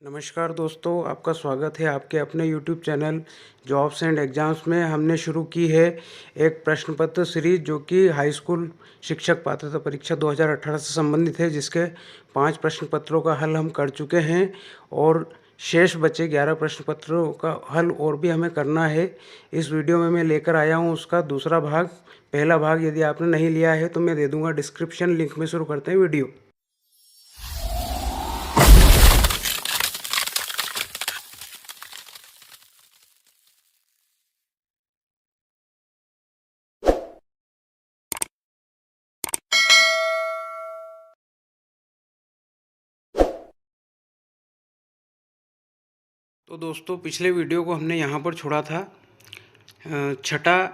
नमस्कार दोस्तों, आपका स्वागत है आपके अपने YouTube channel jobs and exams में। हमने शुरू की है एक प्रश्न पत्र सीरीज़ जो कि हाई स्कूल शिक्षक पात्रता परीक्षा 2018 से संबंधित है, जिसके 5 प्रश्न पत्रों का हल हम कर चुके हैं और शेष बचे 11 प्रश्न पत्रों का हल और भी हमें करना है। इस वीडियो में मैं लेकर आया हूँ उसका दूसरा भाग। पहला भाग यदि आपने नहीं लिया है तो मैं दे दूँगा डिस्क्रिप्शन लिंक में। शुरू करते हैं वीडियो। तो दोस्तों, पिछले वीडियो को हमने यहाँ पर छोड़ा था। छठा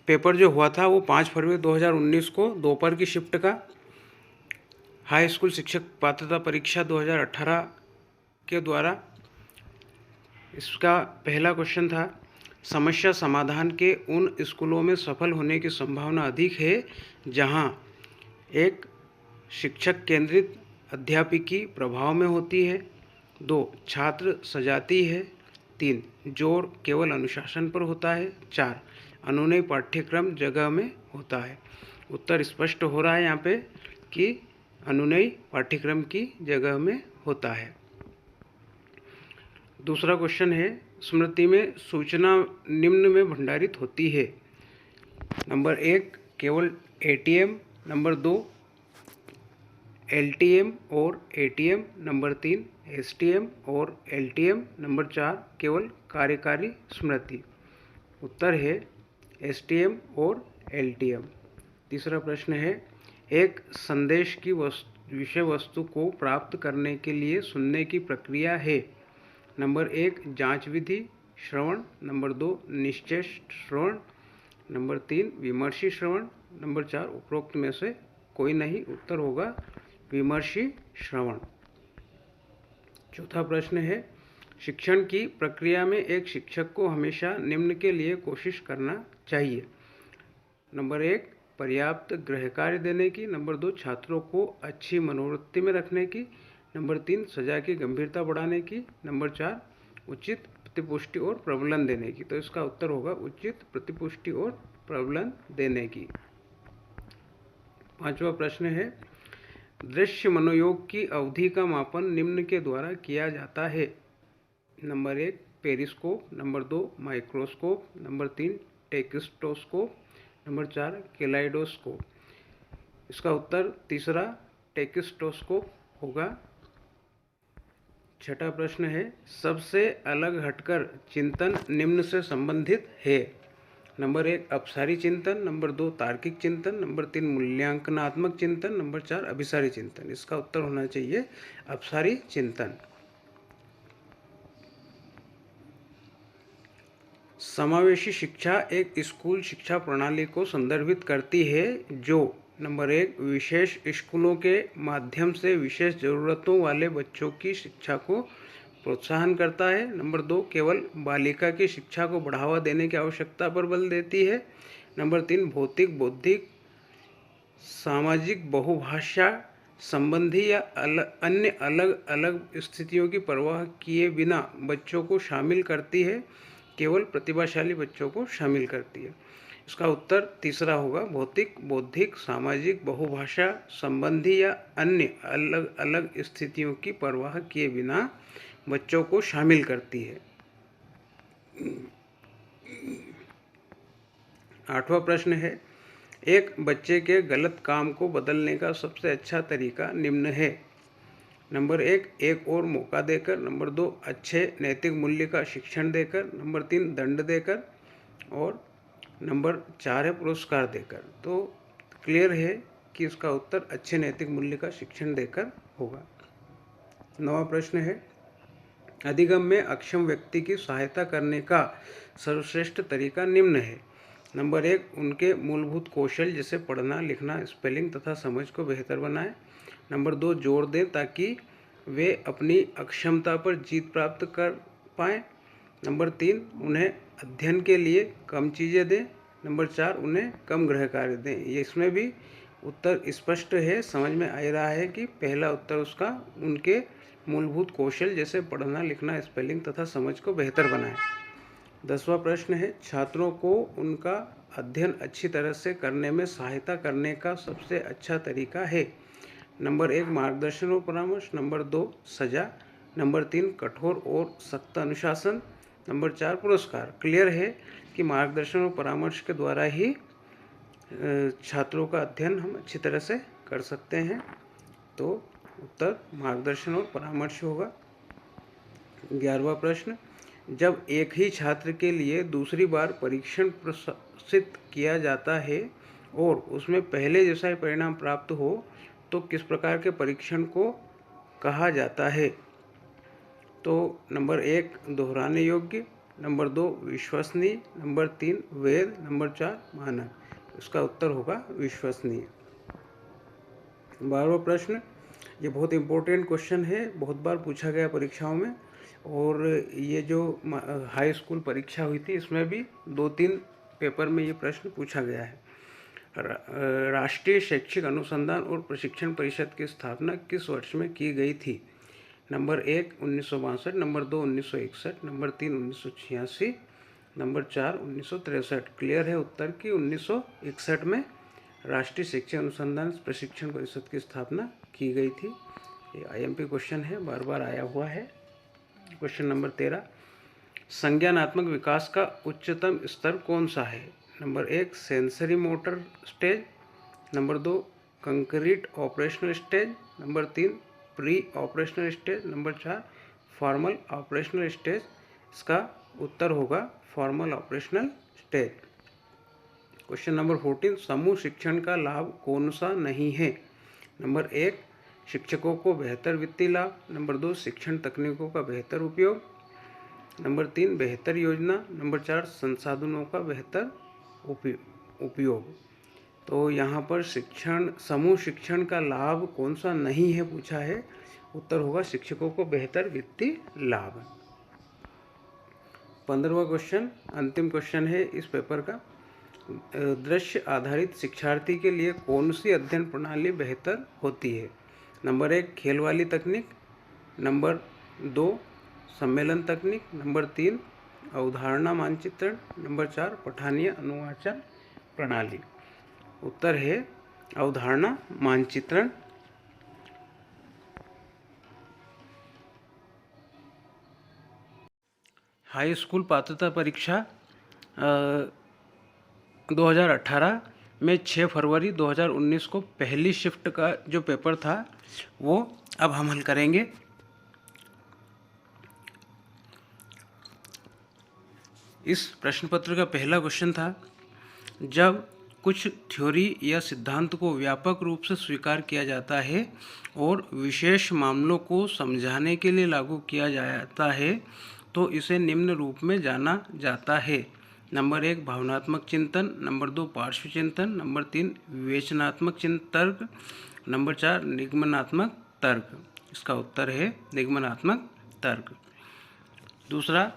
पेपर जो हुआ था वो 5 फरवरी 2019 को दोपहर की शिफ्ट का हाई स्कूल शिक्षक पात्रता परीक्षा 2018 के द्वारा। इसका पहला क्वेश्चन था, समस्या समाधान के उन स्कूलों में सफल होने की संभावना अधिक है जहाँ एक शिक्षक केंद्रित अध्यापकी प्रभाव में होती है, 2 छात्र सजाती है, 3 जोर केवल अनुशासन पर होता है, 4 अनुनय पाठ्यक्रम जगह में होता है। उत्तर स्पष्ट हो रहा है यहाँ पे कि अनुनय पाठ्यक्रम की जगह में होता है। दूसरा क्वेश्चन है, स्मृति में सूचना निम्न में भंडारित होती है। नंबर 1 केवल एटीएम, नंबर 2 एलटीएम और एटीएम, नंबर 3 एसटीएम और एलटीएम, नंबर 4 केवल कार्यकारी स्मृति। उत्तर है एसटीएम और एलटीएम। तीसरा प्रश्न है, एक संदेश की विषय वस्तु को प्राप्त करने के लिए सुनने की प्रक्रिया है। नंबर 1 जांच विधि श्रवण, नंबर 2 निश्चय श्रवण, नंबर 3 विमर्शी श्रवण, नंबर 4 उपरोक्त में से कोई नहीं। उत्तर होगा विमर्शी श्रवण। चौथा प्रश्न है, शिक्षण की प्रक्रिया में एक शिक्षक को हमेशा निम्न के लिए कोशिश करना चाहिए। नंबर 1 पर्याप्त गृह कार्य देने की, नंबर 2 छात्रों को अच्छी मनोवृत्ति में रखने की, नंबर 3 सजा की गंभीरता बढ़ाने की, नंबर 4 उचित प्रतिपुष्टि और प्रबलन देने की। तो इसका उत्तर होगा उचित प्रतिपुष्टि और प्रबलन देने की। पांचवा प्रश्न है, दृश्य मनोयोग की अवधि का मापन निम्न के द्वारा किया जाता है। Number 1 periscope, number 2 microscope, number 3 tachistoscope, number 4 kaleidoscope. इसका उत्तर तीसरा टेकिस्टोस्कोप होगा। छठा प्रश्न है, सबसे अलग हटकर चिंतन निम्न से संबंधित है। नंबर 1 अपसारी चिंतन, नंबर 2 तार्किक चिंतन, नंबर 3 मूल्यांकनात्मक चिंतन, नंबर 4 अभिसारी चिंतन। इसका उत्तर होना चाहिए अपसारी चिंतन। समावेशी शिक्षा एक स्कूल शिक्षा प्रणाली को संदर्भित करती है जो नंबर 1 विशेष स्कूलों के माध्यम से विशेष ज़रूरतों वाले बच्चों की शिक्षा को प्रोत्साहन करता है, नंबर 2 केवल बालिका की शिक्षा को बढ़ावा देने की आवश्यकता पर बल देती है, नंबर 3 भौतिक बौद्धिक सामाजिक बहुभाषा संबंधी या अन्य अलग अलग स्थितियों की परवाह किए बिना बच्चों को शामिल करती है, केवल प्रतिभाशाली बच्चों को शामिल करती है। इसका उत्तर तीसरा होगा भौतिक बौद्धिक सामाजिक बहुभाषा संबंधी या अन्य अलग अलग स्थितियों की परवाह किए बिना बच्चों को शामिल करती है। आठवां प्रश्न है, एक बच्चे के गलत काम को बदलने का सबसे अच्छा तरीका निम्न है। नंबर 1 एक और मौका देकर, नंबर 2 अच्छे नैतिक मूल्य का शिक्षण देकर, नंबर 3 दंड देकर और नंबर 4 है पुरस्कार देकर। तो क्लियर है कि इसका उत्तर अच्छे नैतिक मूल्य का शिक्षण देकर होगा। 9वां प्रश्न है, अधिगम में अक्षम व्यक्ति की सहायता करने का सर्वश्रेष्ठ तरीका निम्न है। नंबर 1 उनके मूलभूत कौशल जैसे पढ़ना लिखना स्पेलिंग तथा समझ को बेहतर बनाएं। नंबर 2 जोर दें ताकि वे अपनी अक्षमता पर जीत प्राप्त कर पाएँ। नंबर 3 उन्हें अध्ययन के लिए कम चीज़ें दें। नंबर 4 उन्हें कम गृह कार्य दें। ये इसमें भी उत्तर स्पष्ट है, समझ में आ रहा है कि पहला उत्तर उसका उनके मूलभूत कौशल जैसे पढ़ना लिखना स्पेलिंग तथा समझ को बेहतर बनाएं। 10वां प्रश्न है, छात्रों को उनका अध्ययन अच्छी तरह से करने में सहायता करने का सबसे अच्छा तरीका है। नंबर 1 मार्गदर्शन और परामर्श, नंबर 2 सजा, नंबर 3 कठोर और सख्त अनुशासन, नंबर 4 पुरस्कार। क्लियर है कि मार्गदर्शन और परामर्श के द्वारा ही छात्रों का अध्ययन हम अच्छी तरह से कर सकते हैं। तो उत्तर मार्गदर्शन और परामर्श होगा। 11वां प्रश्न, जब एक ही छात्र के लिए दूसरी बार परीक्षण प्रशासित किया जाता है और उसमें पहले जैसा ही परिणाम प्राप्त हो तो किस प्रकार के परीक्षण को कहा जाता है। तो नंबर 1 दोहराने योग्य, नंबर 2 विश्वसनीय, नंबर 3 वैध, नंबर 4 मानक। इसका उत्तर होगा विश्वसनीय। 12वां प्रश्न, ये बहुत इम्पोर्टेंट क्वेश्चन है, बहुत बार पूछा गया परीक्षाओं में, और ये जो हाई स्कूल परीक्षा हुई थी इसमें भी 2-3 पेपर में ये प्रश्न पूछा गया है। राष्ट्रीय शैक्षिक अनुसंधान और प्रशिक्षण परिषद की स्थापना किस वर्ष में की गई थी। Number 1 1962, number 2 1961, number 3 1986, number 4 1963। Clear है उत्तर की 1961 में राष्ट्रीय शिक्षा अनुसंधान प्रशिक्षण परिषद की स्थापना की गई थी। ये आईएमपी क्वेश्चन है, बार बार आया हुआ है। क्वेश्चन नंबर 13, संज्ञानात्मक विकास का उच्चतम स्तर कौन सा है। Number 1 sensory motor stage, number 2 concrete operational stage, number 3 pre operational stage, number 4 formal operational stage. इसका उत्तर होगा formal operational stage. Question number 14, समूह शिक्षण का लाभ कौन सा नहीं है। नंबर 1 शिक्षकों को बेहतर वित्तीय लाभ, नंबर 2 शिक्षण तकनीकों का बेहतर उपयोग, नंबर 3 बेहतर योजना, नंबर 4 संसाधनों का बेहतर उपयोग। तो यहाँ पर समूह शिक्षण का लाभ कौन सा नहीं है पूछा है, उत्तर होगा शिक्षकों को बेहतर वित्तीय लाभ। 15वां क्वेश्चन अंतिम क्वेश्चन है इस पेपर का, दृश्य आधारित शिक्षार्थी के लिए कौन सी अध्ययन प्रणाली बेहतर होती है। नंबर 1 खेल वाली तकनीक, नंबर 2 सम्मेलन तकनीक, नंबर 3 अवधारणा मानचित्रण, नंबर 4 पठनीय अनुवाचन प्रणाली। उत्तर है अवधारणा मानचित्रण। हाई स्कूल पात्रता परीक्षा 2018 में 6 फरवरी 2019 को पहली शिफ्ट का जो पेपर था वो अब हम हल करेंगे। इस प्रश्न पत्र का पहला क्वेश्चन था, जब कुछ थ्योरी या सिद्धांत को व्यापक रूप से स्वीकार किया जाता है और विशेष मामलों को समझाने के लिए लागू किया जाता है तो इसे निम्न रूप में जाना जाता है। नंबर 1 भावनात्मक चिंतन, नंबर 2 पार्श्व चिंतन, नंबर 3 विवेचनात्मक तर्क, नंबर 4 निगमनात्मक तर्क। इसका उत्तर है निगमनात्मक तर्क। दूसरा,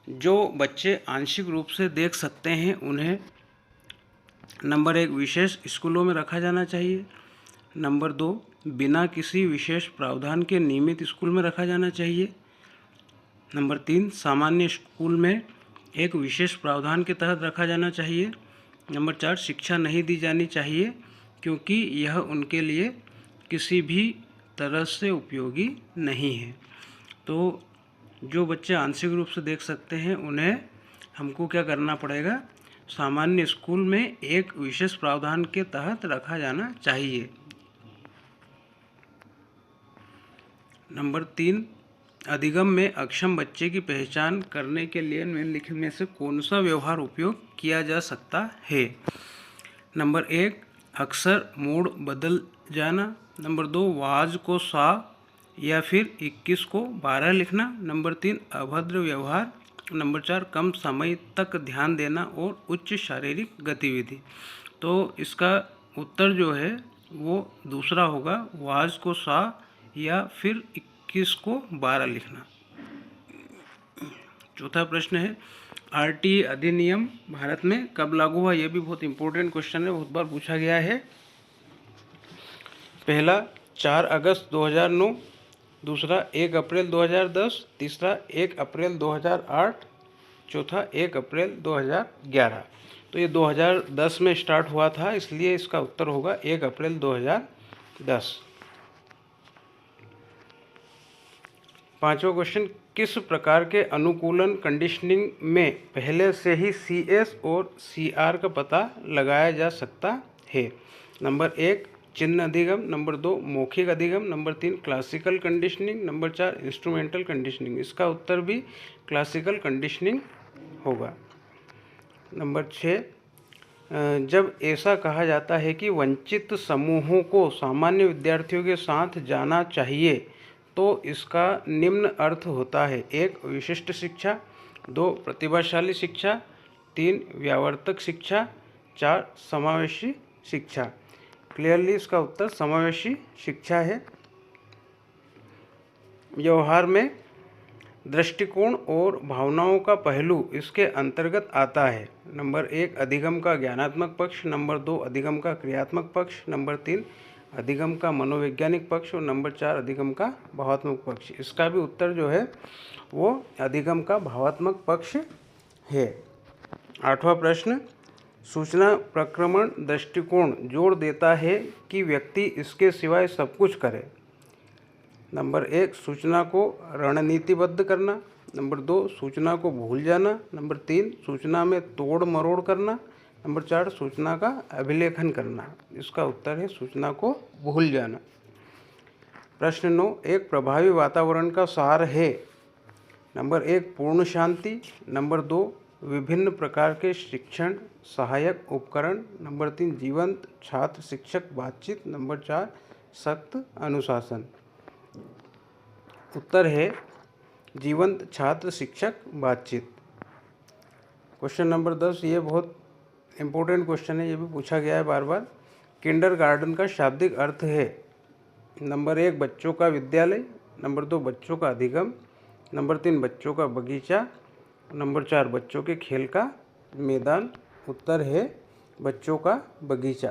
जो बच्चे आंशिक रूप से देख सकते हैं उन्हें नंबर 1 विशेष स्कूलों में रखा जाना चाहिए, नंबर 2 बिना किसी विशेष प्रावधान के नियमित स्कूल में रखा जाना चाहिए, नंबर 3 सामान्य स्कूल में एक विशेष प्रावधान के तहत रखा जाना चाहिए, नंबर 4 शिक्षा नहीं दी जानी चाहिए क्योंकि यह उनके लिए किसी भी तरह से उपयोगी नहीं है। तो जो बच्चे आंशिक रूप से देख सकते हैं उन्हें हमको क्या करना पड़ेगा, सामान्य स्कूल में एक विशेष प्रावधान के तहत रखा जाना चाहिए। नंबर 3 अधिगम में अक्षम बच्चे की पहचान करने के लिए निम्नलिखित में से कौन सा व्यवहार उपयोग किया जा सकता है। नंबर 1 अक्सर मोड़ बदल जाना, नंबर 2 वाज को सा या फिर 21 को 12 लिखना, नंबर 3 अभद्र व्यवहार, नंबर 4 कम समय तक ध्यान देना और उच्च शारीरिक गतिविधि। तो इसका उत्तर जो है वो दूसरा होगा, वाज को सा या फिर 21 को 12 लिखना। चौथा प्रश्न है, आरटीई अधिनियम भारत में कब लागू हुआ। यह भी बहुत इंपॉर्टेंट क्वेश्चन है, बहुत बार पूछा गया है। पहला 4 अगस्त 2009, दूसरा 1 अप्रैल 2010, तीसरा 1 अप्रैल 2008, चौथा 1 अप्रैल 2011। तो ये 2010 में स्टार्ट हुआ था, इसलिए इसका उत्तर होगा 1 अप्रैल 2010। पांचवा क्वेश्चन, किस प्रकार के अनुकूलन कंडीशनिंग में पहले से ही CS और CR का पता लगाया जा सकता है? नंबर 1 चिन्ह अधिगम, नंबर 2 मौखिक अधिगम, number 3 classical conditioning, number 4 instrumental conditioning. इसका उत्तर भी क्लासिकल कंडीशनिंग होगा। नंबर 6, जब ऐसा कहा जाता है कि वंचित समूहों को सामान्य विद्यार्थियों के साथ जाना चाहिए, तो इसका निम्न अर्थ होता है: 1 विशिष्ट शिक्षा, 2 प्रतिभाशाली शिक्षा, 3 व्यावर्तक शिक्षा, 4 समावेशी शिक्षा। क्लियरली इसका उत्तर समावेशी शिक्षा है। व्यवहार में दृष्टिकोण और भावनाओं का पहलू इसके अंतर्गत आता है। नंबर 1 अधिगम का ज्ञानात्मक पक्ष, नंबर 2 अधिगम का क्रियात्मक पक्ष, नंबर 3 अधिगम का मनोवैज्ञानिक पक्ष और नंबर 4 अधिगम का भावात्मक पक्ष। इसका भी उत्तर जो है वो अधिगम का भावात्मक पक्ष है। 8वां प्रश्न, सूचना प्रक्रमण दृष्टिकोण जोर देता है कि व्यक्ति इसके सिवाय सब कुछ करे। नंबर 1 सूचना को रणनीतिबद्ध करना, नंबर 2 सूचना को भूल जाना, नंबर 3 सूचना में तोड़ मरोड़ करना, नंबर 4 सूचना का अभिलेखन करना। इसका उत्तर है सूचना को भूल जाना। प्रश्न 9, एक प्रभावी वातावरण का सार है। नंबर 1 पूर्ण शांति, नंबर 2 विभिन्न प्रकार के शिक्षण सहायक उपकरण, नंबर 3 जीवंत छात्र शिक्षक बातचीत, नंबर 4 सख्त अनुशासन। उत्तर है जीवंत छात्र शिक्षक बातचीत। क्वेश्चन नंबर 10, ये बहुत इम्पोर्टेंट क्वेश्चन है, ये भी पूछा गया है बार बार। किंडरगार्टन का शाब्दिक अर्थ है। नंबर 1 बच्चों का विद्यालय, नंबर 2 बच्चों का अधिगम, नंबर 3 बच्चों का बगीचा, नंबर 4 बच्चों के खेल का मैदान। उत्तर है बच्चों का बगीचा।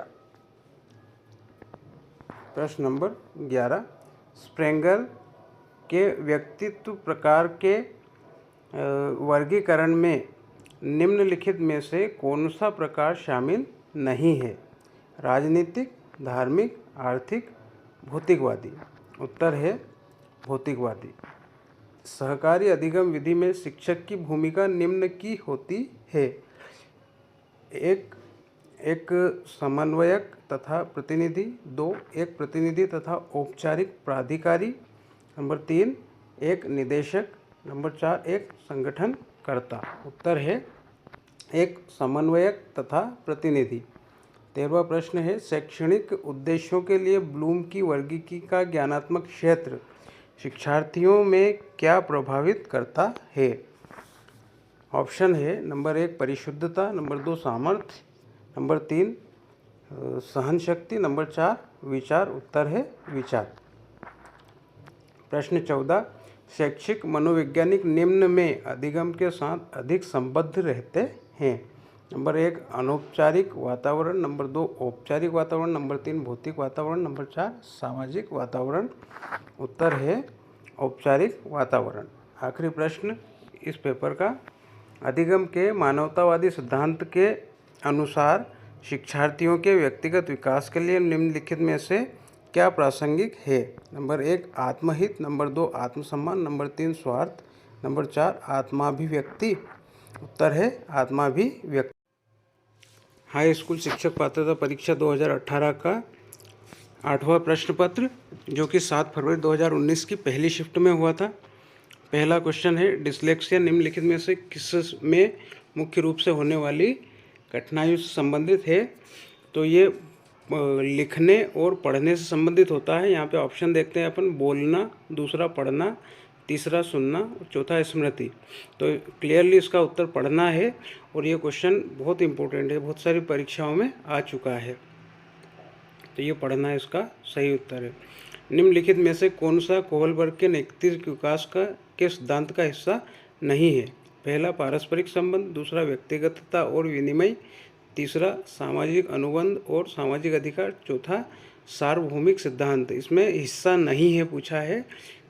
प्रश्न नंबर 11, स्प्रेंगर के व्यक्तित्व प्रकार के वर्गीकरण में निम्नलिखित में से कौन सा प्रकार शामिल नहीं है? राजनीतिक, धार्मिक, आर्थिक, भौतिकवादी। उत्तर है भौतिकवादी। सहकारी अधिगम विधि में शिक्षक की भूमिका निम्न की होती है: एक समन्वयक तथा प्रतिनिधि, 2 एक प्रतिनिधि तथा औपचारिक प्राधिकारी, नंबर 3 एक निदेशक, नंबर 4 एक संगठनकर्ता। उत्तर है एक समन्वयक तथा प्रतिनिधि। 13वां प्रश्न है, शैक्षणिक उद्देश्यों के लिए ब्लूम की वर्गीकी का ज्ञानात्मक क्षेत्र शिक्षार्थियों में क्या प्रभावित करता है? ऑप्शन है नंबर 1 परिशुद्धता, नंबर 2 सामर्थ्य, नंबर 3 सहन शक्ति, नंबर 4 विचार। उत्तर है विचार। प्रश्न 14, शैक्षिक मनोवैज्ञानिक निम्न में अधिगम के साथ अधिक संबद्ध रहते हैं। नंबर 1 अनौपचारिक वातावरण, नंबर 2 औपचारिक वातावरण, नंबर 3 भौतिक वातावरण, नंबर 4 सामाजिक वातावरण। उत्तर है औपचारिक वातावरण। आखिरी प्रश्न इस पेपर का, अधिगम के मानवतावादी सिद्धांत के अनुसार शिक्षार्थियों के व्यक्तिगत विकास के लिए निम्नलिखित में से क्या प्रासंगिक है? नंबर 1 आत्महित, नंबर 2 आत्मसम्मान, नंबर 3 स्वार्थ, नंबर 4 आत्माभिव्यक्ति। उत्तर है आत्माभिव्यक्ति। हाई स्कूल शिक्षक पात्रता परीक्षा 2018 का 8वां प्रश्न पत्र, जो कि 7 फरवरी 2019 की पहली शिफ्ट में हुआ था। पहला क्वेश्चन है, डिसलेक्सिया निम्नलिखित में से किस में मुख्य रूप से होने वाली कठिनाइयों से संबंधित है? तो ये लिखने और पढ़ने से संबंधित होता है। यहाँ पे ऑप्शन देखते हैं अपन, बोलना, दूसरा पढ़ना, तीसरा सुनना, चौथा स्मृति। तो क्लियरली इसका उत्तर पढ़ना है और ये क्वेश्चन बहुत इंपॉर्टेंट है, बहुत सारी परीक्षाओं में आ चुका है। तो ये पढ़ना इसका सही उत्तर है। निम्नलिखित में से कौन सा कोहलबर्ग के नैतिक विकास के सिद्धांत का हिस्सा नहीं है? पहला पारस्परिक संबंध, दूसरा व्यक्तिगतता और विनिमय, तीसरा सामाजिक अनुबंध और सामाजिक अधिकार, चौथा सार्वभौमिक सिद्धांत। इसमें हिस्सा नहीं है पूछा है,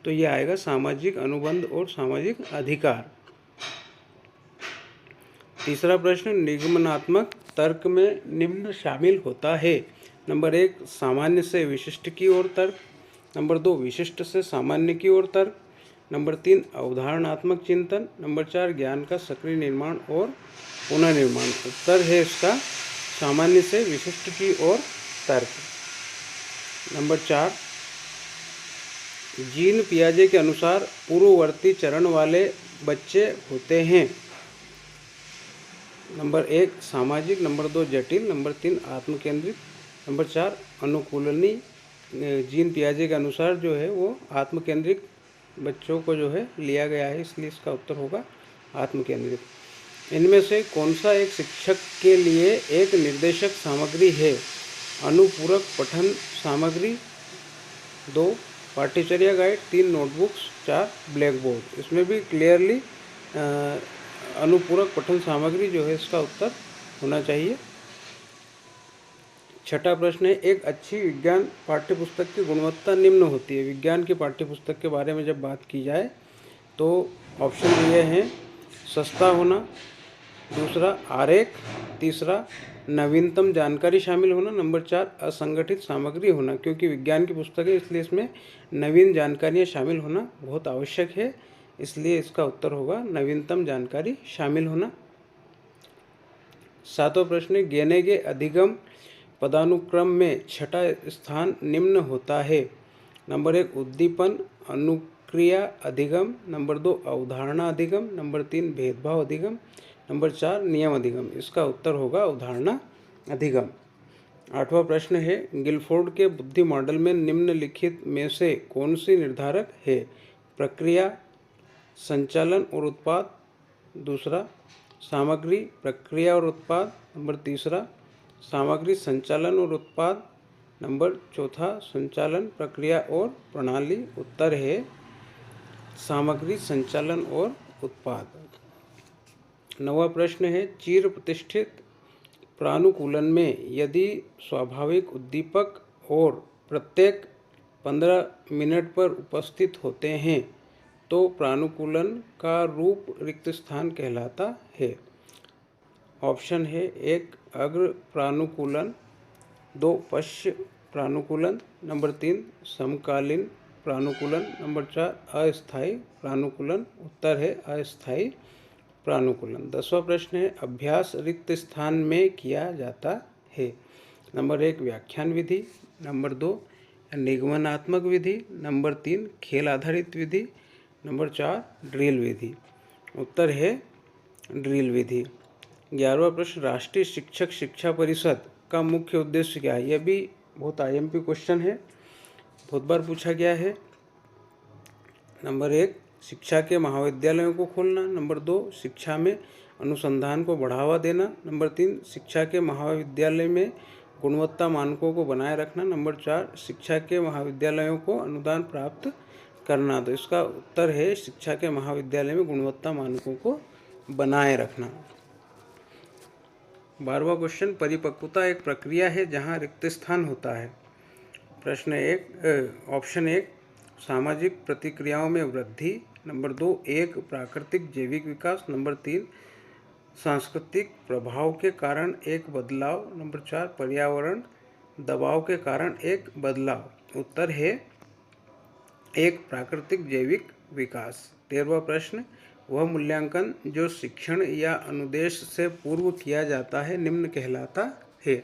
तो ये आएगा सामाजिक अनुबंध और सामाजिक अधिकार। तीसरा प्रश्न, निगमनात्मक तर्क में निम्न शामिल होता है। नंबर 1, सामान्य से विशिष्ट की ओर तर्क। नंबर 2, विशिष्ट से सामान्य की ओर तर्क। नंबर 3, अवधारणात्मक चिंतन। नंबर 4, ज्ञान का सक्रिय निर्माण और पुनर्निर्माण। उत्तर है इसका सामान्य से विशिष्ट की ओर तर्क। नंबर 4, जीन पियाजे के अनुसार पूर्ववर्ती चरण वाले बच्चे होते हैं। नंबर 1, सामाजिक। नंबर 2, जटिल। नंबर 3, आत्मकेंद्रित। नंबर 4, अनुकूलनी। जीन पियाजे के अनुसार जो है वो आत्मकेंद्रित बच्चों को जो है लिया गया है, इसलिए इसका उत्तर होगा आत्मकेंद्रित। इनमें से कौन सा एक शिक्षक के लिए एक निर्देशक सामग्री है? अनुपूरक पठन सामग्री। 2, पाठ्यचर्या गाइड। 3, नोटबुक्स। 4, black board. इसमें भी क्लियरली अनुपूरक पठन सामग्री जो है इसका उत्तर होना चाहिए। छठा प्रश्न है, एक अच्छी विज्ञान पाठ्यपुस्तक की गुणवत्ता निम्न होती है। विज्ञान की पाठ्यपुस्तक के बारे में जब बात की जाए तो ऑप्शन दिए हैं, सस्ता होना। दूसरा, आरेख। तीसरा, नवीनतम जानकारी शामिल होना। नंबर 4, असंगठित सामग्री होना। क्योंकि विज्ञान की पुस्तक है इसलिए इसमें नवीन जानकारियाँ शामिल होना बहुत आवश्यक है, इसलिए इसका उत्तर होगा नवीनतम जानकारी शामिल होना। सातवां प्रश्न, गेनेगे अधिगम पदानुक्रम में छठा स्थान निम्न होता है। नंबर 1, उद्दीपन अनुक्रिया अधिगम। नंबर 2, अवधारणा अधिगम। नंबर 3, भेदभाव अधिगम। नंबर 4, नियम अधिगम। इसका उत्तर होगा अवधारणा अधिगम। आठवां प्रश्न है, गिलफोर्ड के बुद्धि मॉडल में निम्नलिखित में से कौन सी निर्धारक है? प्रक्रिया, संचालन और उत्पाद। दूसरा, सामग्री, प्रक्रिया और उत्पाद। नंबर तीसरा, सामग्री, संचालन और उत्पाद। नंबर चौथा, संचालन, प्रक्रिया और प्रणाली। उत्तर है सामग्री, संचालन और उत्पाद। नवा प्रश्न है, चिर प्रतिष्ठित प्रानुकूलन में यदि स्वाभाविक उद्दीपक और प्रत्येक 15 मिनट पर उपस्थित होते हैं तो प्रानुकूलन का रूप रिक्त स्थान कहलाता है। ऑप्शन है, 1, अग्र प्रानुकूलन। 2, पश्च प्रानुकूलन। नंबर 3, समकालीन प्रानुकूलन। नंबर 4, अस्थायी प्रानुकूलन। उत्तर है अस्थायी प्रानुकूलन। 10वां प्रश्न है, अभ्यास रिक्त स्थान में किया जाता है। नंबर 1, व्याख्यान विधि। नंबर 2, निगमनात्मक विधि। नंबर 3, खेल आधारित विधि। नंबर 4, ड्रिल विधि। उत्तर है ड्रिल विधि। 11वां प्रश्न, राष्ट्रीय शिक्षक शिक्षा परिषद का मुख्य उद्देश्य क्या है? यह भी बहुत आईएमपी क्वेश्चन है, बहुत बार पूछा गया है। नंबर 1, शिक्षा के महाविद्यालयों को खोलना। नंबर 2, शिक्षा में अनुसंधान को बढ़ावा देना। नंबर 3, शिक्षा के महाविद्यालय में गुणवत्ता मानकों को बनाए रखना। नंबर 4, शिक्षा के महाविद्यालयों को अनुदान प्राप्त करना। तो इसका उत्तर है शिक्षा के महाविद्यालय में गुणवत्ता मानकों को बनाए रखना। 12वां क्वेश्चन, परिपक्वता एक प्रक्रिया है जहां रिक्त स्थान होता है। प्रश्न 1, ऑप्शन 1, सामाजिक प्रतिक्रियाओं में वृद्धि। नंबर 2, एक प्राकृतिक जैविक विकास। नंबर 3, सांस्कृतिक प्रभाव के कारण एक बदलाव। नंबर 4, पर्यावरण दबाव के कारण एक बदलाव। उत्तर है एक प्राकृतिक जैविक विकास। 13वां प्रश्न, वह मूल्यांकन जो शिक्षण या अनुदेश से पूर्व किया जाता है निम्न कहलाता है।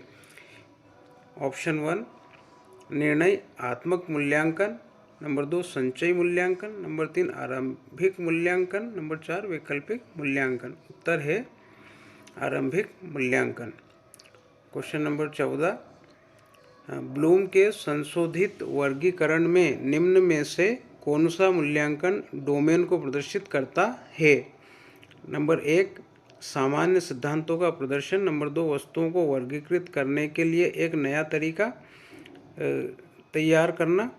ऑप्शन 1, निर्णय आत्मक मूल्यांकन। नंबर 2, संचयी मूल्यांकन। नंबर 3, आरंभिक मूल्यांकन। नंबर 4, वैकल्पिक मूल्यांकन। उत्तर है आरंभिक मूल्यांकन। क्वेश्चन नंबर 14, ब्लूम के संशोधित वर्गीकरण में निम्न में से कौन सा मूल्यांकन डोमेन को प्रदर्शित करता है? नंबर 1, सामान्य सिद्धांतों का प्रदर्शन। नंबर 2, वस्तुओं को वर्गीकृत करने के लिए एक नया तरीका तैयार करना।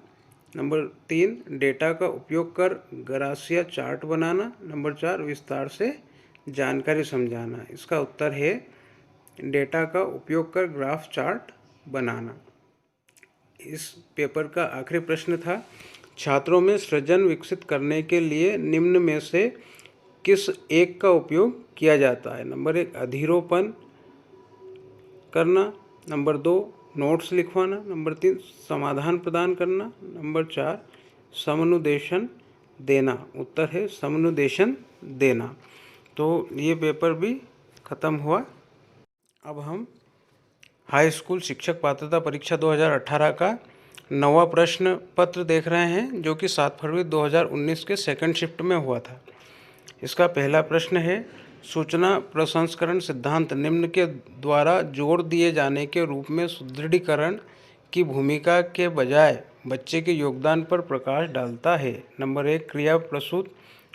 नंबर 3, डेटा का उपयोग कर ग्रासिया चार्ट बनाना। नंबर 4, विस्तार से जानकारी समझाना। इसका उत्तर है डेटा का उपयोग कर ग्राफ चार्ट बनाना। इस पेपर का आखिरी प्रश्न था, छात्रों में सृजन विकसित करने के लिए निम्न में से किस एक का उपयोग किया जाता है? नंबर 1 अधीरोपण करना, नंबर 2 नोट्स लिखवाना, नंबर 3 समाधान प्रदान करना, नंबर 4 समनुदेशन देना। उत्तर है समनुदेशन देना। तो ये पेपर भी ख़त्म हुआ। अब हम हाई स्कूल शिक्षक पात्रता परीक्षा 2018 का 9वां प्रश्न पत्र देख रहे हैं, जो कि 7 फरवरी 2019 के सेकंड शिफ्ट में हुआ था। इसका पहला प्रश्न है, सूचना प्रसंस्करण सिद्धांत निम्न के द्वारा जोड़ दिए जाने के रूप में सुदृढ़ीकरण की भूमिका के बजाय बच्चे के योगदान पर प्रकाश डालता है। नंबर 1 क्रिया प्रसूत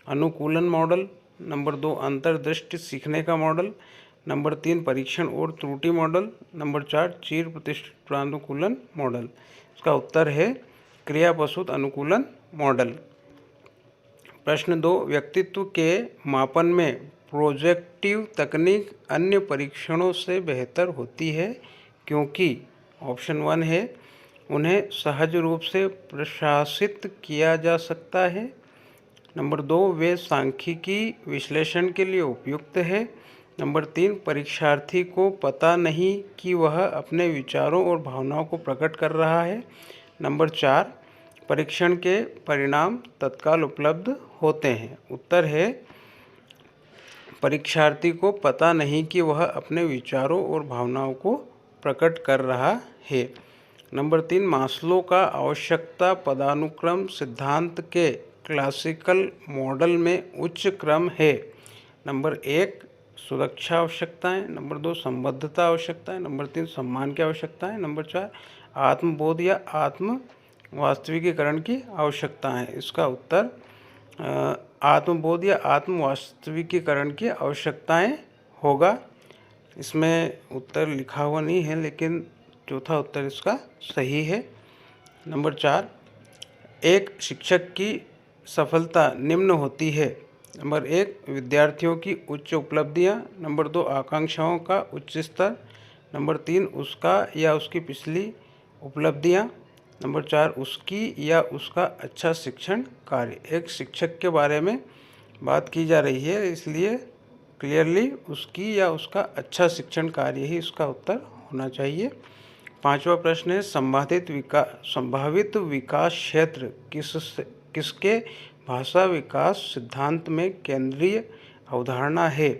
अनुकूलन मॉडल, नंबर 2 अंतर्दृष्टि सीखने का मॉडल, नंबर 3 परीक्षण और त्रुटि मॉडल, नंबर 4 चीर प्रतिष्ठित प्रानुकूलन मॉडल। इसका उत्तर है क्रिया प्रसूत अनुकूलन मॉडल। प्रश्न 2 व्यक्तित्व के मापन में प्रोजेक्टिव तकनीक अन्य परीक्षणों से बेहतर होती है क्योंकि ऑप्शन 1 है उन्हें सहज रूप से प्रशासित किया जा सकता है, नंबर 2 वे सांख्यिकी विश्लेषण के लिए उपयुक्त है, नंबर 3 परीक्षार्थी को पता नहीं कि वह अपने विचारों और भावनाओं को प्रकट कर रहा है, नंबर 4 परीक्षण के परिणाम तत्काल उपलब्ध होते हैं। उत्तर है परीक्षार्थी को पता नहीं कि वह अपने विचारों और भावनाओं को प्रकट कर रहा है। नंबर 3 मास्लो का आवश्यकता पदानुक्रम सिद्धांत के क्लासिकल मॉडल में उच्च क्रम है। नंबर 1 सुरक्षा आवश्यकताएं, नंबर 2 संबद्धता आवश्यकताएं, नंबर 3 सम्मान की आवश्यकताएं, नंबर 4 आत्मबोध या आत्म वास्तविकीकरण की आवश्यकताएं। इसका उत्तर आत्मबोध या आत्म वास्तविकीकरण की आवश्यकताएं होगा। इसमें उत्तर लिखा हुआ नहीं है, लेकिन चौथा उत्तर इसका सही है। नंबर 4 एक शिक्षक की सफलता निम्न होती है। नंबर 1 विद्यार्थियों की उच्च उपलब्धियां, नंबर 2 आकांक्षाओं का उच्च स्तर, नंबर 3 उसका या उसकी पिछली उपलब्धियां, नंबर 4 उसकी या उसका अच्छा शिक्षण कार्य। एक शिक्षक के बारे में बात की जा रही है, इसलिए क्लियरली उसकी या उसका अच्छा शिक्षण कार्य ही इसका उत्तर होना चाहिए। 5वां प्रश्न है संभावित विकास क्षेत्र किसके भाषा विकास सिद्धांत में केंद्रीय अवधारणा है?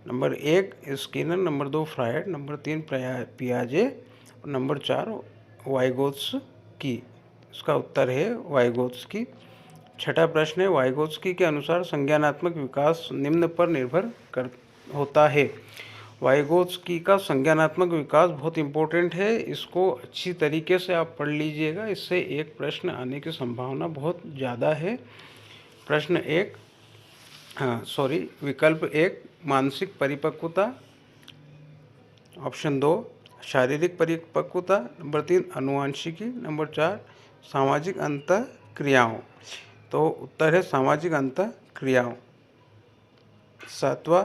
Number 1 Skinner, number 2 Freud, number 3 पियाजे, नंबर 4 वाइगोत्स्की। इसका उत्तर है वाइगोत्स्की। 6ठा प्रश्न है वाइगोत्स्की के अनुसार संज्ञानात्मक विकास निम्न पर निर्भर होता है। वाइगोत्स्की का संज्ञानात्मक विकास बहुत इम्पोर्टेंट है, इसको अच्छी तरीके से आप पढ़ लीजिएगा, इससे एक प्रश्न आने की संभावना बहुत ज़्यादा है। प्रश्न 1 विकल्प 1 मानसिक परिपक्वता, ऑप्शन 2 शारीरिक परिपक्वता, नंबर 3 आनुवंशिकी, नंबर 4 सामाजिक अंतःक्रियाओं। तो उत्तर है सामाजिक अंतःक्रियाओं। 7वां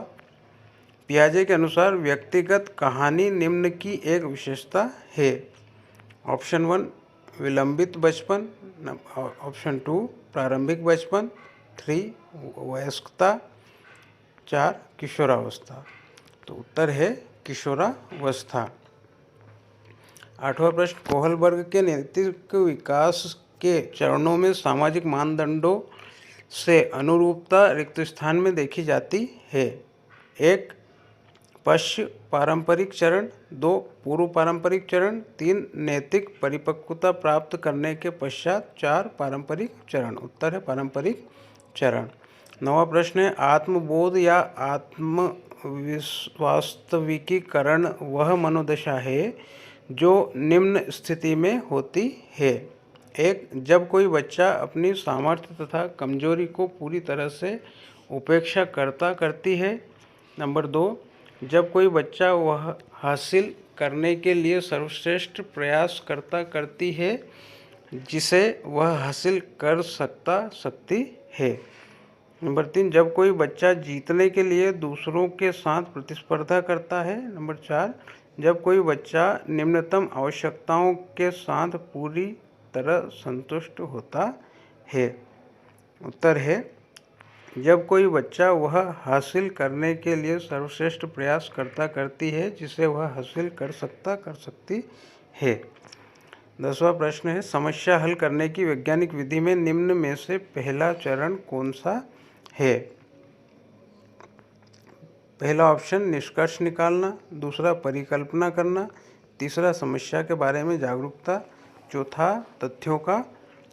पियाजे के अनुसार व्यक्तिगत कहानी निम्न की एक विशेषता है। ऑप्शन 1 विलंबित बचपन, ऑप्शन 2 प्रारंभिक बचपन, 3 वयस्कता, 4 किशोरावस्था। तो उत्तर है किशोरावस्था। 8वां प्रश्न कोहलबर्ग के नैतिक विकास के चरणों में सामाजिक मानदंडों से अनुरूपता रिक्त स्थान में देखी जाती है। 1 पश्च पारंपरिक चरण, 2 पूर्व पारंपरिक चरण, 3 नैतिक परिपक्वता प्राप्त करने के पश्चात, 4 पारंपरिक चरण। उत्तर है पारंपरिक चरण। 9वां प्रश्न है आत्मबोध या आत्म वास्तविकीकरण वह मनोदशा है जो निम्न स्थिति में होती है। 1 जब कोई बच्चा अपनी सामर्थ्य तथा कमजोरी को पूरी तरह से उपेक्षा करती है। नंबर 2 जब कोई बच्चा वह हासिल करने के लिए सर्वश्रेष्ठ प्रयास करती है जिसे वह हासिल कर सकती है। नंबर 3 जब कोई बच्चा जीतने के लिए दूसरों के साथ प्रतिस्पर्धा करता है। नंबर 4 जब कोई बच्चा निम्नतम आवश्यकताओं के साथ पूरी तरह संतुष्ट होता है। उत्तर है, जब कोई बच्चा वह हासिल करने के लिए सर्वश्रेष्ठ प्रयास करती है जिसे वह हासिल कर सकती है। 10वां प्रश्न है, समस्या हल करने की वैज्ञानिक विधि में निम्न में से पहला चरण कौन सा है? पहला ऑप्शन निष्कर्ष निकालना, दूसरा परिकल्पना करना, तीसरा समस्या के बारे में जागरूकता, चौथा तथ्यों का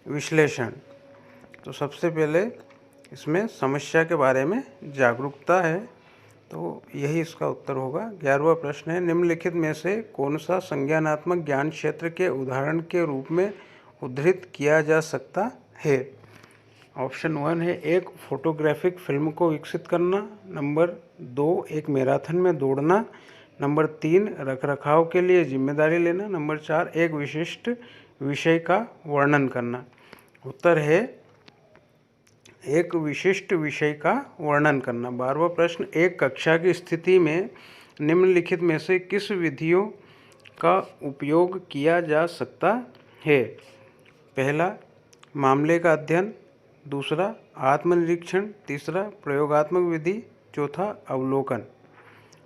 विश्लेषण। तो सबसे पहले इसमें समस्या के बारे में जागरूकता है, तो यही इसका उत्तर होगा। 11वां प्रश्न है, निम्नलिखित में से कौन सा संज्ञानात्मक ज्ञान क्षेत्र के उदाहरण के रूप में उद्धृत किया जा सकता है? ऑप्शन 1 है, एक फोटोग्राफिक फिल्म को विकसित करना। नंबर 2, एक मैराथन में दौड़ना। नंबर 3, रखरखाव के लिए जिम्मेदारी लेना। नंबर 4, एक विशिष्ट विषय का वर्णन करना। उत्तर है, एक विशिष्ट विषय का वर्णन करना। 12वां प्रश्न, एक कक्षा की स्थिति में निम्नलिखित में से किस विधियों का उपयोग किया जा सकता है? पहला, मामले का अध्ययन। दूसरा, आत्मनिरीक्षण। तीसरा, प्रयोगात्मक विधि। चौथा, अवलोकन।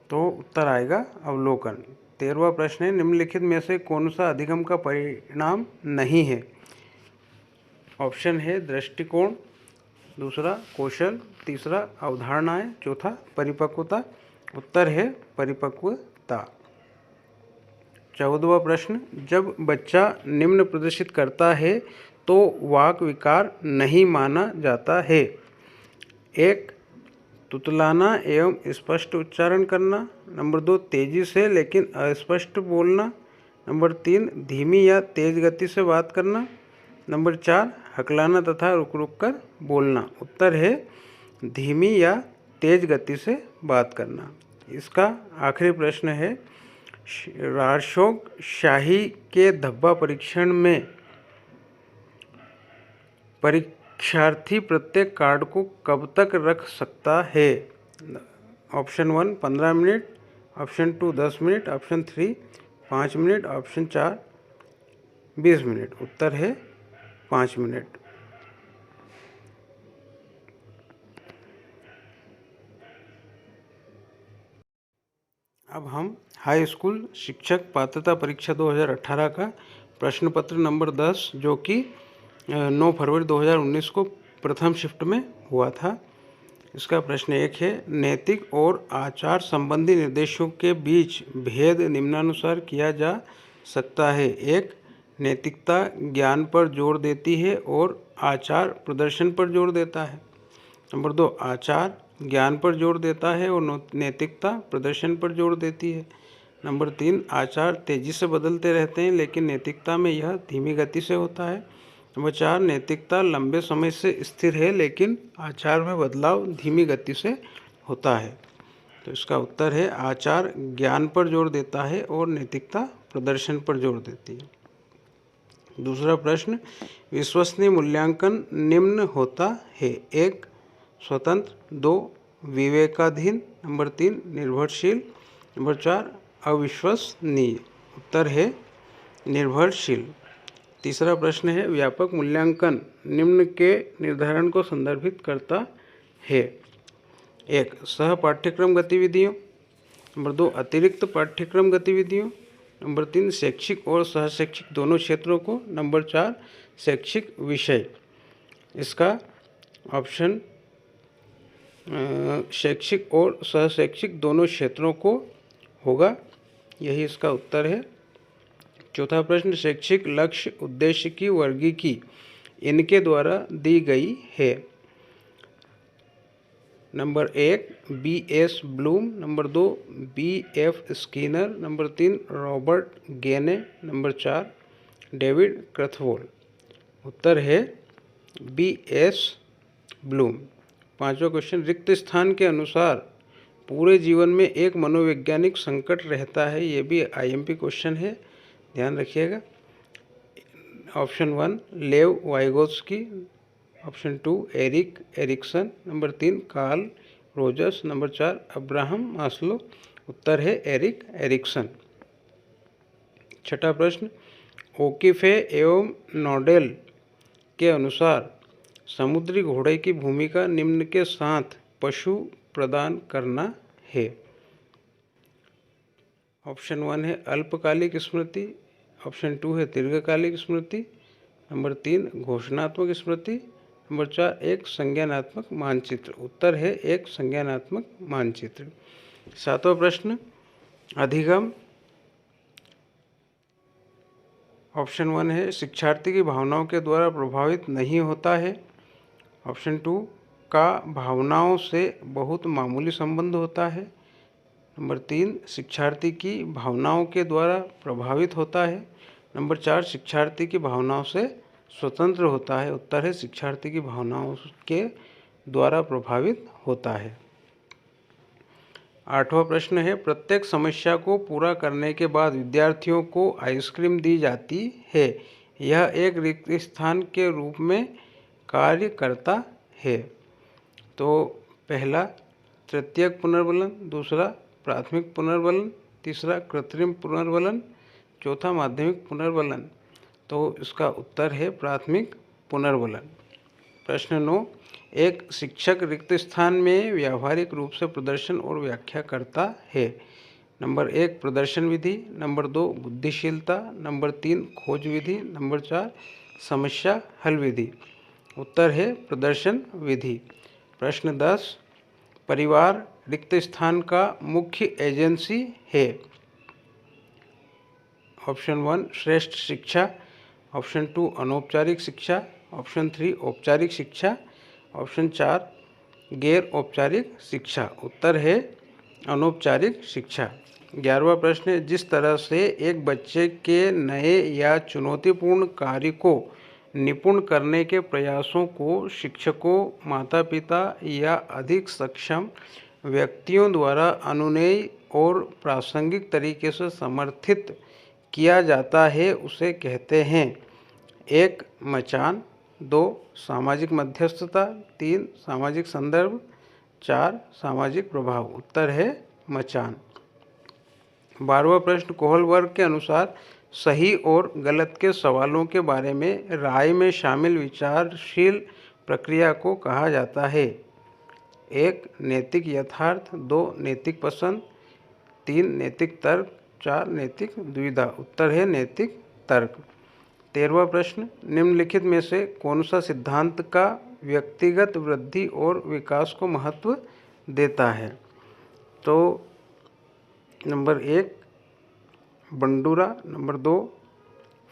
तो उत्तर आएगा अवलोकन। 13वां प्रश्न है, निम्नलिखित में से कौन सा अधिगम का परिणाम नहीं है? ऑप्शन है, दृष्टिकोण। दूसरा, कौशल। तीसरा, अवधारणाएं। चौथा, परिपक्वता। उत्तर है परिपक्वता। 14वां प्रश्न, जब बच्चा निम्न प्रदर्शित करता है तो वाक विकार नहीं माना जाता है। 1, तुतलाना एवं स्पष्ट उच्चारण करना। नंबर 2, तेजी से लेकिन अस्पष्ट बोलना। नंबर 3, धीमी या तेज गति से बात करना। नंबर 4, हकलाना तथा रुक रुक कर बोलना। उत्तर है धीमी या तेज गति से बात करना। इसका आखिरी प्रश्न है, राजशोक शाही के धब्बा परीक्षण में परीक्षार्थी प्रत्येक कार्ड को कब तक रख सकता है? Option 1, 15 minute. Option 2, 10 minute. Option 3, 5 minute. Option 4, 20 minute. उत्तर है 5 मिनट। अब हम हाई स्कूल शिक्षक पात्रता परीक्षा 2018 का प्रश्न पत्र नंबर 10, जो कि 9 फरवरी 2019 को प्रथम शिफ्ट में हुआ था, इसका प्रश्न 1 है, नैतिक और आचार संबंधी निर्देशों के बीच भेद निम्नानुसार किया जा सकता है। 1, नैतिकता ज्ञान पर जोर देती है और आचार प्रदर्शन पर जोर देता है। नंबर 2, आचार ज्ञान पर जोर देता है और नैतिकता प्रदर्शन पर जोर देती है। नंबर 3, आचार तेजी से बदलते रहते हैं लेकिन नैतिकता में यह धीमी गति से होता है। नंबर 4, नैतिकता लंबे समय से स्थिर है लेकिन आचार में बदलाव धीमी गति से होता है। तो इसका उत्तर है, आचार ज्ञान पर जोर देता है और नैतिकता प्रदर्शन पर जोर देती है। दूसरा प्रश्न, विश्वसनीय मूल्यांकन निम्न होता है। 1, स्वतंत्र। 2, विवेकाधीन। नंबर 3, निर्भरशील। नंबर 4, अविश्वसनीय। उत्तर है निर्भरशील। तीसरा प्रश्न है, व्यापक मूल्यांकन निम्न के निर्धारण को संदर्भित करता है। 1, सह पाठ्यक्रम गतिविधियों। नंबर 2, अतिरिक्त पाठ्यक्रम गतिविधियों। नंबर 3, शैक्षिक और सहशैक्षिक दोनों क्षेत्रों को। नंबर 4, शैक्षिक विषय। इसका ऑप्शन शैक्षिक और सहशैक्षिक दोनों क्षेत्रों को होगा, यही इसका उत्तर है। चौथा प्रश्न, शैक्षिक लक्ष्य उद्देश्य की वर्गीकी इनके द्वारा दी गई है। Number 1, B.S. Bloom. Number 2, B.F. Skinner. Number 3, Robert Gagne. Number 4, David Krathwohl. उत्तर है B.S. ब्लूम। पांचवा क्वेश्चन, रिक्त स्थान के अनुसार पूरे जीवन में एक मनोवैज्ञानिक संकट रहता है। ये भी IMP क्वेश्चन है, ध्यान रखिएगा। Option 1, Lev Vygotsky. Option 2, Erik Erikson. Number 3, Carl Rogers. Number 4, Abraham Maslow. उत्तर है एरिक एरिक्सन। छठा प्रश्न, ओकीफे एवं नोडेल के अनुसार समुद्री घोड़े की भूमिका निम्न के साथ पशु प्रदान करना है। ऑप्शन 1 है अल्पकालिक स्मृति, ऑप्शन 2 है दीर्घकालिक स्मृति, नंबर 3 घोषणात्मक स्मृति, नंबर 4 एक संज्ञानात्मक मानचित्र। उत्तर है एक संज्ञानात्मक मानचित्र। 7वां प्रश्न, अधिगम। ऑप्शन 1 है शिक्षार्थी की भावनाओं के द्वारा प्रभावित नहीं होता है। ऑप्शन 2 का भावनाओं से बहुत मामूली संबंध होता है। नंबर 3 शिक्षार्थी की भावनाओं के द्वारा प्रभावित होता है। नंबर 4 शिक्षार्थी की भावनाओं से स्वतंत्र होता है। उत्तर है शिक्षार्थी की भावनाओं के द्वारा प्रभावित होता है। 8वां प्रश्न है प्रत्येक समस्या को पूरा करने के बाद विद्यार्थियों को आइसक्रीम दी जाती है, यह एक रिक्त स्थान के रूप में कार्य करता है। तो पहला तृतीयक पुनर्वलन, दूसरा प्राथमिक पुनर्वलन, तीसरा कृत्रिम पुनर्वलन, चौथा माध्यमिक पुनर्वलन। तो इसका उत्तर है प्राथमिक पुनर्वलन। प्रश्न 9, एक शिक्षक रिक्त स्थान में व्यावहारिक रूप से प्रदर्शन और व्याख्या करता है। नंबर 1 प्रदर्शन विधि, नंबर 2 बुद्धिशीलता, नंबर 3 खोज विधि, नंबर 4 समस्या हल विधि। उत्तर है प्रदर्शन विधि। प्रश्न 10, परिवार रिक्त स्थान का मुख्य एजेंसी है। ऑप्शन 1 श्रेष्ठ शिक्षा, ऑप्शन 2 अनौपचारिक शिक्षा, ऑप्शन 3 औपचारिक शिक्षा, ऑप्शन 4 गैर औपचारिक शिक्षा। उत्तर है अनौपचारिक शिक्षा। 11वां प्रश्न है जिस तरह से एक बच्चे के नए या चुनौतीपूर्ण कार्य को निपुण करने के प्रयासों को शिक्षकों, माता पिता या अधिक सक्षम व्यक्तियों द्वारा अनुनय और प्रासंगिक तरीके से समर्थित किया जाता है, उसे कहते हैं। 1 मचान, 2 सामाजिक मध्यस्थता, 3 सामाजिक संदर्भ, 4 सामाजिक प्रभाव। उत्तर है मचान। 12वां प्रश्न कोहलबर्ग के अनुसार सही और गलत के सवालों के बारे में राय में शामिल विचारशील प्रक्रिया को कहा जाता है। 1 नैतिक यथार्थ, 2 नैतिक पसंद, 3 नैतिक तर्क, 4 नैतिक दुविधा। उत्तर है नैतिक तर्क। 13वां प्रश्न निम्नलिखित में से कौन सा सिद्धांत का व्यक्तिगत वृद्धि और विकास को महत्व देता है। तो number 1 Bandura, number 2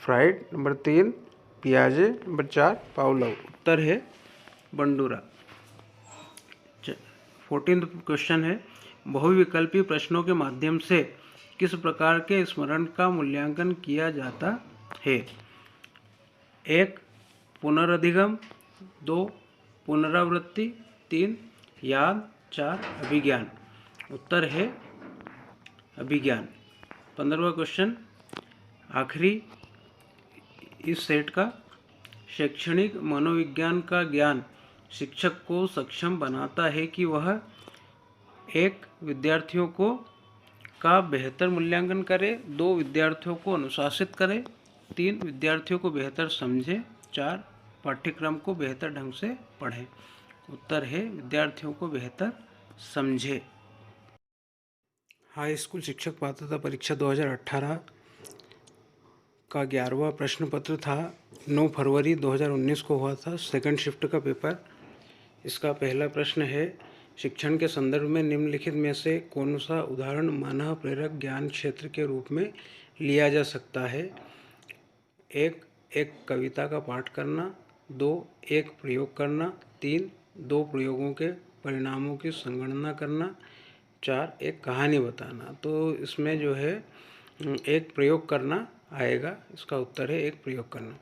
Freud, number 3 पियाजे, नंबर 4 पावलोव। उत्तर है बंडूरा। 14वां क्वेश्चन है बहुविकल्पी प्रश्नों के माध्यम से किस प्रकार के स्मरण का मूल्यांकन किया जाता है। 1 पुनरअधिगम, 2 पुनरावृत्ति, 3 याद, 4 अभिज्ञान। उत्तर है अभिज्ञान। 15वां क्वेश्चन आखिरी इस सेट का शैक्षणिक मनोविज्ञान का ज्ञान शिक्षक को सक्षम बनाता है कि वह 1 विद्यार्थियों का बेहतर मूल्यांकन करे, 2 विद्यार्थियों को अनुशासित करे, 3 विद्यार्थियों को बेहतर समझे, 4 पाठ्यक्रम को बेहतर ढंग से पढ़े। उत्तर है विद्यार्थियों को बेहतर समझे। हाई स्कूल शिक्षक पात्रता परीक्षा 2018 का 11वां प्रश्न पत्र था। 9 फरवरी 2019 को हुआ था, सेकंड शिफ्ट का पेपर। इसका पहला प्रश्न है शिक्षण के संदर्भ में निम्नलिखित में से कौन सा उदाहरण मानव प्रेरक ज्ञान क्षेत्र के रूप में लिया जा सकता है। 1 एक कविता का पाठ करना, 2 एक प्रयोग करना, 3 2 प्रयोगों के परिणामों की संगणना करना, 4 एक कहानी बताना। तो इसमें जो है एक प्रयोग करना आएगा, इसका उत्तर है एक प्रयोग करना।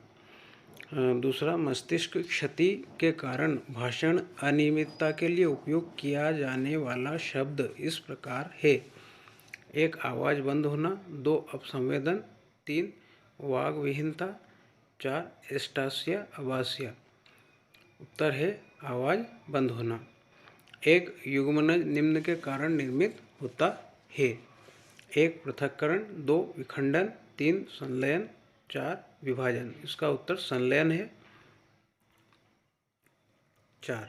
दूसरा मस्तिष्क क्षति के कारण भाषण अनियमितता के लिए उपयोग किया जाने वाला शब्द इस प्रकार है। 1 आवाज़ बंद होना, 2 अपसंवेदन, 3 वाग विहीनता, 4 एस्टासिया अबासिया। उत्तर है आवाज़ बंद होना। 1 युग्मनज निम्न के कारण निर्मित होता है। 1 पृथक्करण, 2 विखंडन, 3 संलयन, 4 विभाजन। इसका उत्तर संलयन है। 4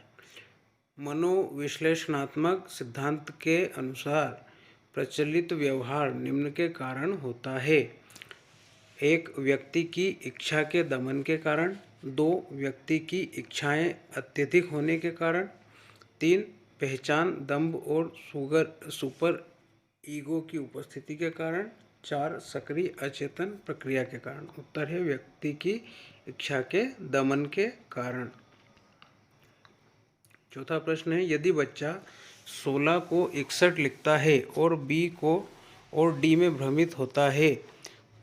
मनोविश्लेषणात्मक सिद्धांत के अनुसार प्रचलित व्यवहार निम्न के कारण होता है। 1 व्यक्ति की इच्छा के दमन के कारण। 2 व्यक्ति की इच्छाएं अत्यधिक होने के कारण। 3 पहचान, दंभ और सुपर ईगो की उपस्थिति के कारण। 4 सक्रिय अचेतन प्रक्रिया के कारण। उत्तर है व्यक्ति की इच्छा के दमन के कारण। चौथा प्रश्न है, यदि बच्चा 16 को 61 लिखता है और बी को और डी में भ्रमित होता है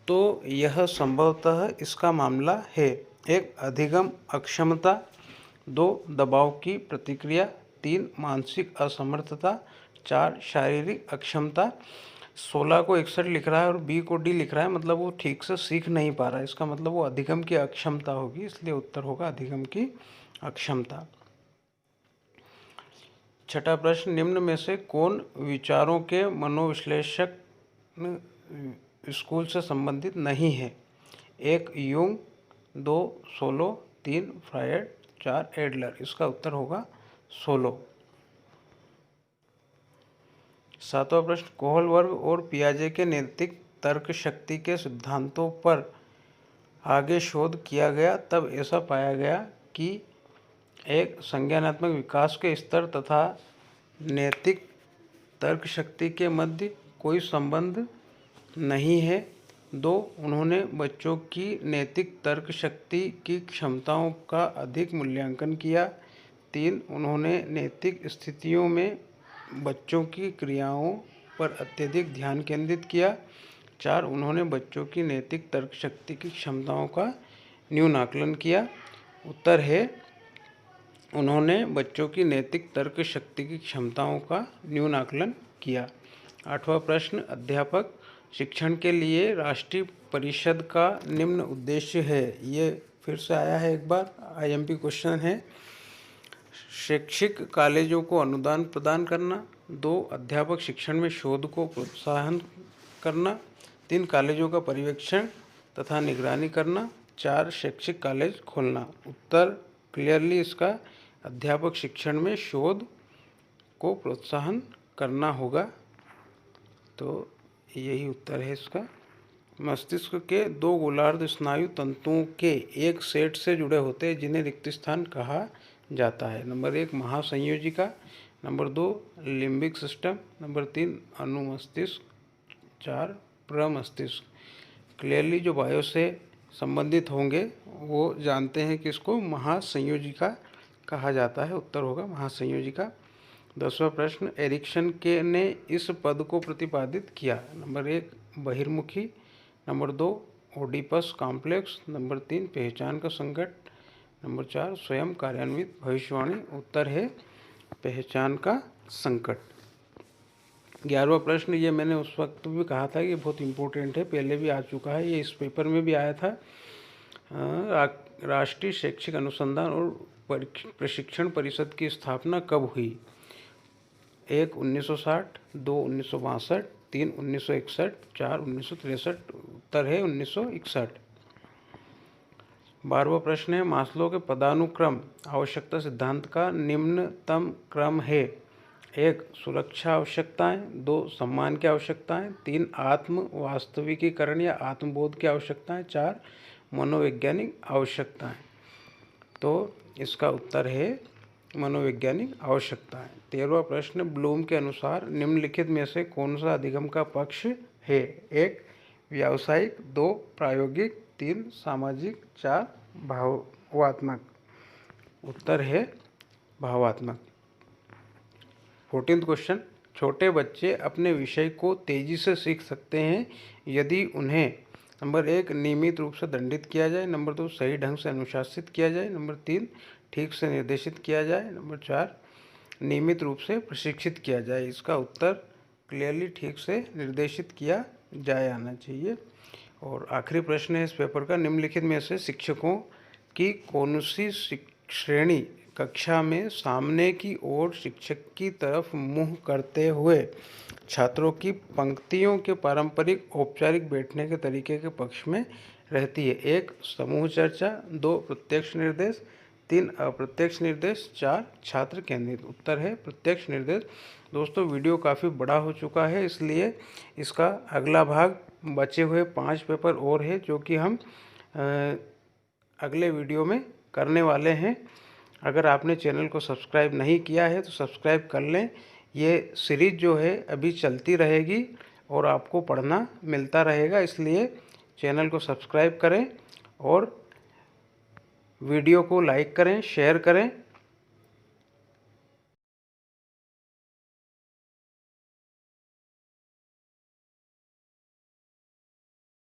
तो यह संभवतः इसका मामला है। 1 अधिगम अक्षमता। 2 दबाव की प्रतिक्रिया। 3 मानसिक असमर्थता। 4 शारीरिक अक्षमता। 16 को 61 लिख रहा है और बी को डी लिख रहा है, मतलब वो ठीक से सीख नहीं पा रहा है। इसका मतलब वो अधिगम की अक्षमता होगी, इसलिए उत्तर होगा अधिगम की अक्षमता। छठा प्रश्न, निम्न में से कौन विचारों के मनोविश्लेषक स्कूल से संबंधित नहीं है? 1 यूंग। 2 सोलो। 3 फ्रायड। 4 एडलर। इसका उत्तर होगा सोलो। सातवां प्रश्न, कोहलबर्ग और पियाजे के नैतिक तर्क शक्ति के सिद्धांतों पर आगे शोध किया गया तब ऐसा पाया गया कि 1 संज्ञानात्मक विकास के स्तर तथा नैतिक तर्क शक्ति के मध्य कोई संबंध नहीं है। 2 उन्होंने बच्चों की नैतिक तर्क शक्ति की क्षमताओं का अधिक मूल्यांकन किया। 3 उन्होंने नैतिक स्थितियों में बच्चों की क्रियाओं पर अत्यधिक ध्यान केंद्रित किया। 4 उन्होंने बच्चों की नैतिक तर्क शक्ति की क्षमताओं का न्यून आकलन किया। उत्तर है उन्होंने बच्चों की नैतिक तर्क शक्ति की क्षमताओं का न्यून आकलन किया। 8वां प्रश्न, अध्यापक शिक्षण के लिए राष्ट्रीय परिषद का निम्न उद्देश्य है। ये फिर से आया है एक बार, IMP क्वेश्चन है। शैक्षिक कॉलेजों को अनुदान प्रदान करना। 2 अध्यापक शिक्षण में शोध को प्रोत्साहन करना। 3 कॉलेजों का पर्यवेक्षण तथा निगरानी करना। 4 शैक्षिक कॉलेज खोलना। उत्तर क्लियरली इसका अध्यापक शिक्षण में शोध को प्रोत्साहन करना होगा, तो यही उत्तर है इसका। मस्तिष्क के 2 गोलार्ध स्नायु तंतुओं के एक सेट से जुड़े होते हैं जिन्हें रिक्त स्थान कहा जाता है। नंबर 1 महासंयोजिका। Number 2 limbic system. नंबर 3 अनुमस्तिष्क। 4 प्रमस्तिष्क। क्लियरली जो बायो से संबंधित होंगे वो जानते हैं कि इसको महासंयोजिका कहा जाता है। उत्तर होगा महासंयोजिका। 10वां प्रश्न, एरिक्सन के ने इस पद को प्रतिपादित किया। नंबर 1 बहिर्मुखी। Number 2 Oedipus complex. नंबर 3 पहचान का संकट। नंबर 4 स्वयं कार्यान्वित भविष्यवाणी। उत्तर है पहचान का संकट। 11वां प्रश्न, ये मैंने उस वक्त भी कहा था कि बहुत इम्पोर्टेंट है, पहले भी आ चुका है, ये इस पेपर में भी आया था। राष्ट्रीय शैक्षिक अनुसंधान और प्रशिक्षण परिषद की स्थापना कब हुई? 1 1960। 2 1962। 3 1961। 4 1963। उत्तर है 1961। 12वां प्रश्न है, मास्लो के पदानुक्रम आवश्यकता सिद्धांत का निम्नतम क्रम है। 1 सुरक्षा आवश्यकताएं। 2 सम्मान की आवश्यकताएं। 3 आत्म वास्तविकीकरण या आत्मबोध की आवश्यकताएं। 4 मनोवैज्ञानिक आवश्यकताएं। तो इसका उत्तर है मनोवैज्ञानिक आवश्यकताएं। 13वां प्रश्न, ब्लूम के अनुसार निम्नलिखित में से कौन सा अधिगम का पक्ष है? 1 व्यावसायिक। 2 प्रायोगिक। 3 सामाजिक। 4 भावात्मक। उत्तर है भावात्मक। 14वां क्वेश्चन, छोटे बच्चे अपने विषय को तेजी से सीख सकते हैं यदि उन्हें नंबर 1 नियमित रूप से दंडित किया जाए। नंबर 2 सही ढंग से अनुशासित किया जाए। नंबर 3 ठीक से निर्देशित किया जाए। नंबर 4 नियमित रूप से प्रशिक्षित किया जाए। इसका उत्तर क्लियरली ठीक से निर्देशित किया जाए आना चाहिए। और आखिरी प्रश्न है इस पेपर का, निम्नलिखित में से शिक्षकों की कौन सी श्रेणी कक्षा में सामने की ओर शिक्षक की तरफ मुंह करते हुए छात्रों की पंक्तियों के पारंपरिक औपचारिक बैठने के तरीके के पक्ष में रहती है। 1 समूह चर्चा, 2 प्रत्यक्ष निर्देश, 3 अप्रत्यक्ष निर्देश, 4 छात्र केंद्रित। उत्तर है प्रत्यक्ष निर्देश। दोस्तों वीडियो काफ़ी बड़ा हो चुका है, इसलिए इसका अगला भाग बचे हुए 5 पेपर और है जो कि हम अगले वीडियो में करने वाले हैं। अगर आपने चैनल को सब्सक्राइब नहीं किया है तो सब्सक्राइब कर लें। ये सीरीज़ जो है अभी चलती रहेगी और आपको पढ़ना मिलता रहेगा, इसलिए चैनल को सब्सक्राइब करें और वीडियो को लाइक करें, शेयर करें